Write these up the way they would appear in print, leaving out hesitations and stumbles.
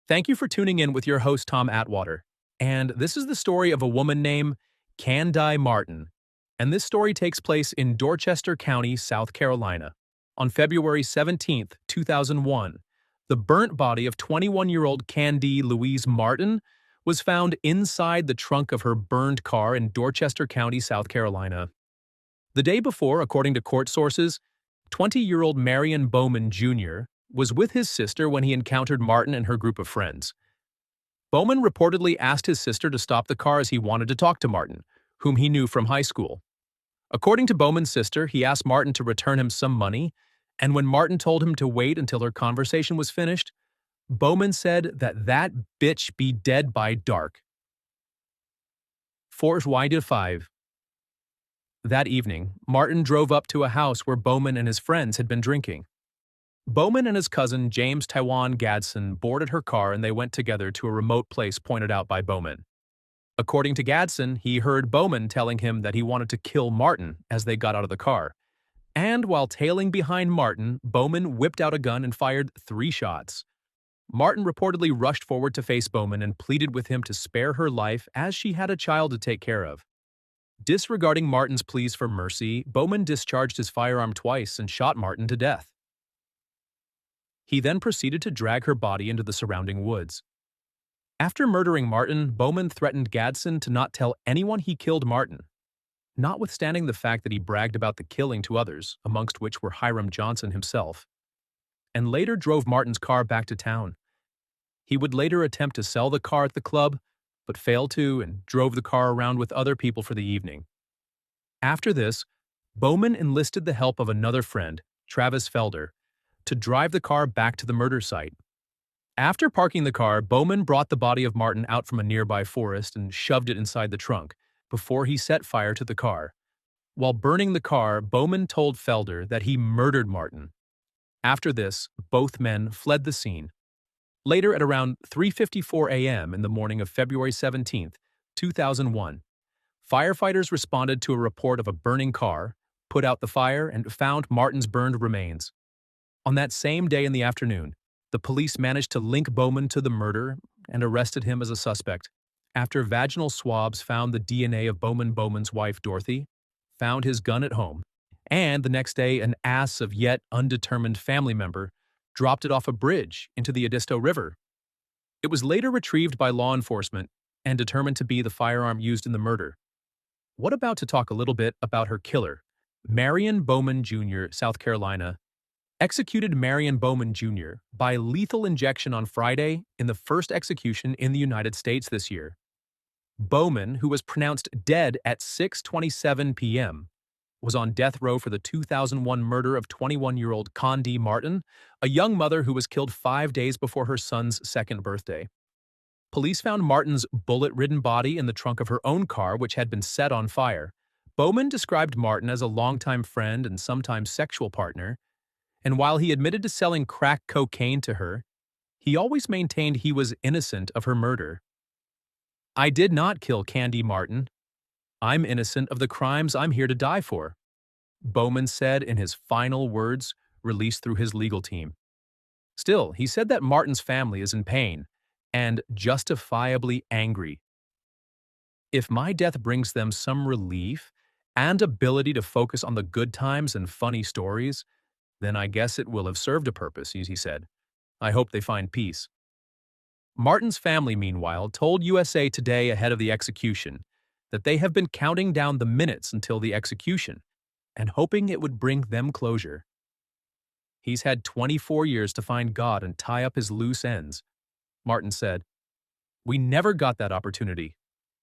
Thank you for tuning in with your host, Tom Atwater. And this is the story of a woman named Kandee Martin. And this story takes place in Dorchester County, South Carolina. On February 17th, 2001, the burnt body of 21-year-old Kandee Louise Martin was found inside the trunk of her burned car in Dorchester County, South Carolina. The day before, according to court sources, 20-year-old Marion Bowman Jr. was with his sister when he encountered Martin and her group of friends. Bowman reportedly asked his sister to stop the car as he wanted to talk to Martin, whom he knew from high school. According to Bowman's sister, he asked Martin to return him some money, and when Martin told him to wait until their conversation was finished, Bowman said that bitch be dead by dark. 4:05. That evening, Martin drove up to a house where Bowman and his friends had been drinking. Bowman and his cousin James Taiwan Gadsden boarded her car and they went together to a remote place pointed out by Bowman. According to Gadsden, he heard Bowman telling him that he wanted to kill Martin as they got out of the car. And while tailing behind Martin, Bowman whipped out a gun and fired 3 shots. Martin reportedly rushed forward to face Bowman and pleaded with him to spare her life as she had a child to take care of. Disregarding Martin's pleas for mercy, Bowman discharged his firearm twice and shot Martin to death. He then proceeded to drag her body into the surrounding woods. After murdering Martin, Bowman threatened Gadsden to not tell anyone he killed Martin, notwithstanding the fact that he bragged about the killing to others, amongst which were Hiram Johnson himself, and later drove Martin's car back to town. He would later attempt to sell the car at the club, but failed to and drove the car around with other people for the evening. After this, Bowman enlisted the help of another friend, Travis Felder, to drive the car back to the murder site. After parking the car, Bowman brought the body of Martin out from a nearby forest and shoved it inside the trunk before he set fire to the car. While burning the car, Bowman told Felder that he murdered Martin. After this, both men fled the scene. Later, at around 3:54 a.m. in the morning of February 17th, 2001, firefighters responded to a report of a burning car, put out the fire, and found Martin's burned remains. On that same day in the afternoon, the police managed to link Bowman to the murder and arrested him as a suspect. After vaginal swabs found the DNA of Bowman's wife, Dorothy, found his gun at home, and the next day an ass of yet undetermined family member dropped it off a bridge into the Edisto River. It was later retrieved by law enforcement and determined to be the firearm used in the murder. What about to talk a little bit about her killer, Marion Bowman Jr., South Carolina, executed Marion Bowman Jr. by lethal injection on Friday in the first execution in the United States this year. Bowman, who was pronounced dead at 6:27 p.m., was on death row for the 2001 murder of 21-year-old Kandee Martin, a young mother who was killed 5 days before her son's 2nd birthday. Police found Martin's bullet-ridden body in the trunk of her own car, which had been set on fire. Bowman described Martin as a longtime friend and sometimes sexual partner, and while he admitted to selling crack cocaine to her, he always maintained he was innocent of her murder. "I did not kill Kandee Martin. I'm innocent of the crimes I'm here to die for," Bowman said in his final words released through his legal team. Still, he said that Martin's family is in pain and justifiably angry. "If my death brings them some relief and ability to focus on the good times and funny stories, then I guess it will have served a purpose," he said. "I hope they find peace." Martin's family, meanwhile, told USA Today ahead of the execution that they have been counting down the minutes until the execution and hoping it would bring them closure. "He's had 24 years to find God and tie up his loose ends," Martin said. "We never got that opportunity.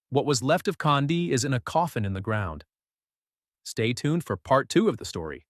What was left of Kandee is in a coffin in the ground." Stay tuned for part 2 of the story.